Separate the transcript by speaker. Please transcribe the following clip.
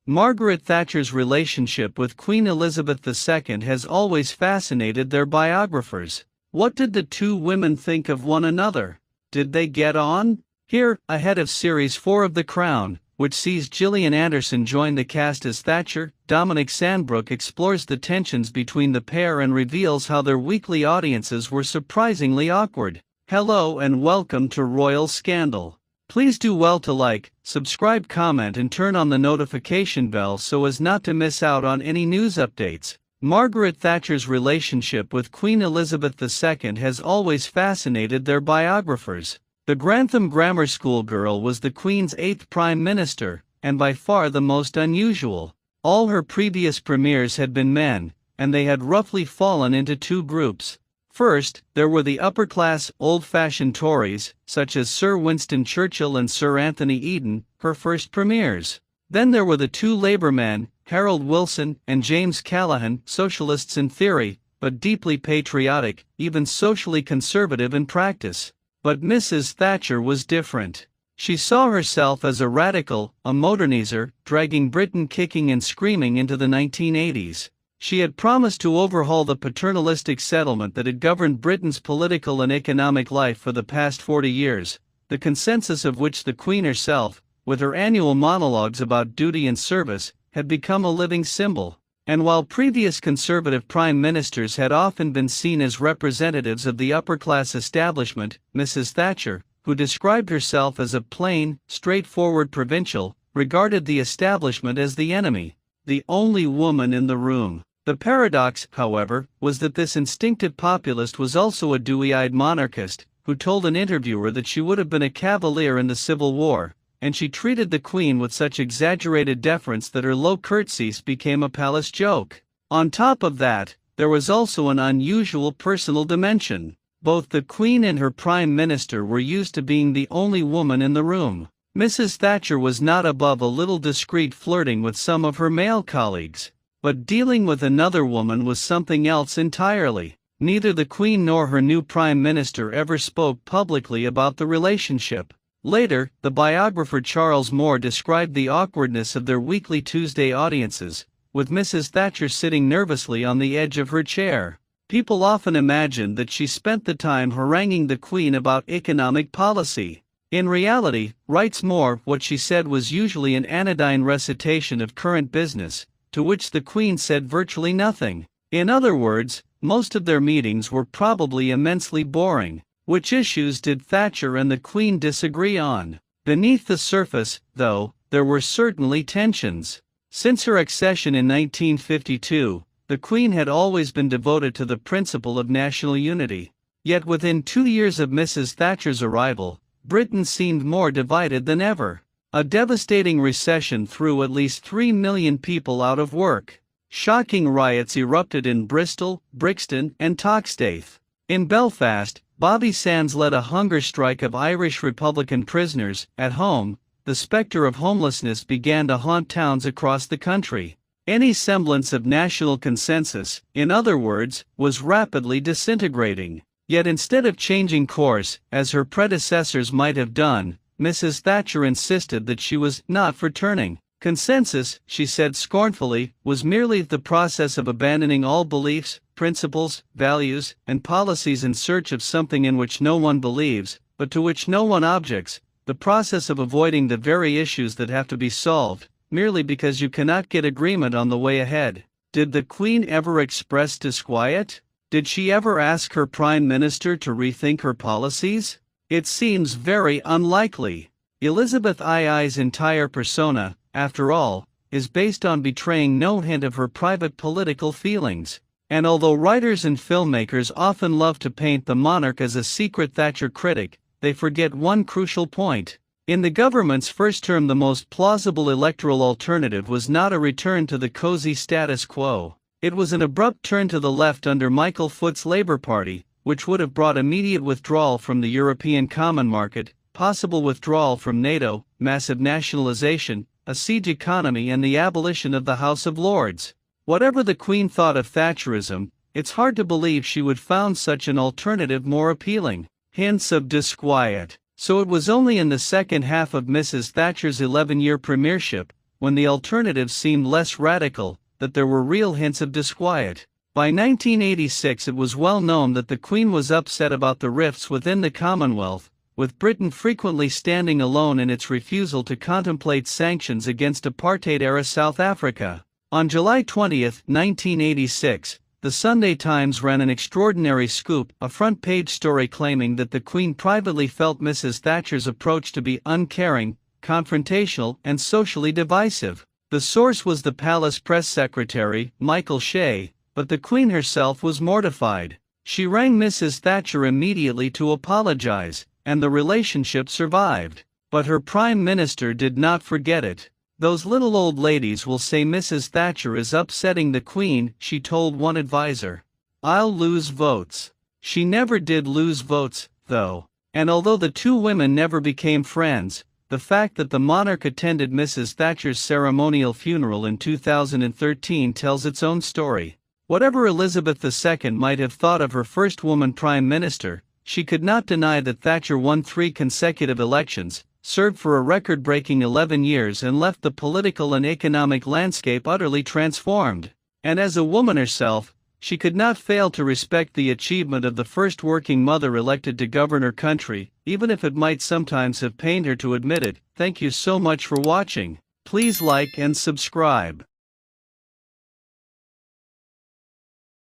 Speaker 1: Margaret Thatcher's relationship with Queen Elizabeth II has always fascinated their biographers. What did the two women think of one another? Did they get on? Here, ahead of Series 4 of The Crown, which sees Gillian Anderson join the cast as Thatcher, Dominic Sandbrook explores the tensions between the pair and reveals how their weekly audiences were surprisingly awkward. Hello and welcome to Royal Scandal. Please do well to like, subscribe, comment and turn on the notification bell so as not to miss out on any news updates. Margaret Thatcher's relationship with Queen Elizabeth II has always fascinated their biographers. The Grantham Grammar School girl was the Queen's 8th Prime Minister, and by far the most unusual. All her previous premiers had been men, and they had roughly fallen into two groups. First, there were the upper-class, old-fashioned Tories, such as Sir Winston Churchill and Sir Anthony Eden, her first premiers. Then there were the two Labour men, Harold Wilson and James Callaghan, socialists in theory, but deeply patriotic, even socially conservative in practice. But Mrs. Thatcher was different. She saw herself as a radical, a modernizer, dragging Britain kicking and screaming into the 1980s. She had promised to overhaul the paternalistic settlement that had governed Britain's political and economic life for the past 40 years, the consensus of which the Queen herself, with her annual monologues about duty and service, had become a living symbol. And while previous conservative prime ministers had often been seen as representatives of the upper-class establishment, Mrs. Thatcher, who described herself as a plain, straightforward provincial, regarded the establishment as the enemy, the only woman in the room. The paradox, however, was that this instinctive populist was also a dewy-eyed monarchist, who told an interviewer that she would have been a cavalier in the Civil War, and she treated the Queen with such exaggerated deference that her low curtsies became a palace joke. On top of that, there was also an unusual personal dimension. Both the Queen and her Prime Minister were used to being the only woman in the room. Mrs. Thatcher was not above a little discreet flirting with some of her male colleagues. But dealing with another woman was something else entirely. Neither the Queen nor her new Prime Minister ever spoke publicly about the relationship. Later, the biographer Charles Moore described the awkwardness of their weekly Tuesday audiences, with Mrs. Thatcher sitting nervously on the edge of her chair. People often imagined that she spent the time haranguing the Queen about economic policy. In reality, writes Moore, what she said was usually an anodyne recitation of current business, to which the Queen said virtually nothing. In other words, most of their meetings were probably immensely boring. Which issues did Thatcher and the Queen disagree on? Beneath the surface, though, there were certainly tensions. Since her accession in 1952, the Queen had always been devoted to the principle of national unity. Yet within 2 years of Mrs. Thatcher's arrival, Britain seemed more divided than ever. A devastating recession threw at least 3 million people out of work. Shocking riots erupted in Bristol, Brixton, and Toxteth. In Belfast, Bobby Sands led a hunger strike of Irish Republican prisoners. At home, the specter of homelessness began to haunt towns across the country. Any semblance of national consensus, in other words, was rapidly disintegrating. Yet instead of changing course, as her predecessors might have done, Mrs. Thatcher insisted that she was not for turning. Consensus, she said scornfully, was merely the process of abandoning all beliefs, principles, values, and policies in search of something in which no one believes, but to which no one objects, the process of avoiding the very issues that have to be solved, merely because you cannot get agreement on the way ahead. Did the Queen ever express disquiet? Did she ever ask her Prime Minister to rethink her policies? It seems very unlikely. Elizabeth II's entire persona, after all, is based on betraying no hint of her private political feelings. And although writers and filmmakers often love to paint the monarch as a secret Thatcher critic, they forget one crucial point. In the government's first term, the most plausible electoral alternative was not a return to the cozy status quo. It was an abrupt turn to the left under Michael Foot's Labour Party, which would have brought immediate withdrawal from the European Common Market, possible withdrawal from NATO, massive nationalization, a siege economy and the abolition of the House of Lords. Whatever the Queen thought of Thatcherism, it's hard to believe she would found such an alternative more appealing. Hints of disquiet. So it was only in the second half of Mrs. Thatcher's 11-year premiership, when the alternatives seemed less radical, that there were real hints of disquiet. By 1986 it was well known that the Queen was upset about the rifts within the Commonwealth, with Britain frequently standing alone in its refusal to contemplate sanctions against apartheid-era South Africa. On July 20, 1986, the Sunday Times ran an extraordinary scoop, a front-page story claiming that the Queen privately felt Mrs. Thatcher's approach to be uncaring, confrontational, and socially divisive. The source was the palace press secretary, Michael Shea, but the Queen herself was mortified. She rang Mrs. Thatcher immediately to apologize, and the relationship survived. But her Prime Minister did not forget it. "Those little old ladies will say Mrs. Thatcher is upsetting the Queen," she told one advisor. "I'll lose votes." She never did lose votes, though. And although the two women never became friends, the fact that the monarch attended Mrs. Thatcher's ceremonial funeral in 2013 tells its own story. Whatever Elizabeth II might have thought of her first woman Prime Minister, she could not deny that Thatcher won 3 consecutive elections, served for a record-breaking 11 years and left the political and economic landscape utterly transformed. And as a woman herself, she could not fail to respect the achievement of the first working mother elected to govern her country, even if it might sometimes have pained her to admit it. Thank you so much for watching. Please like and subscribe.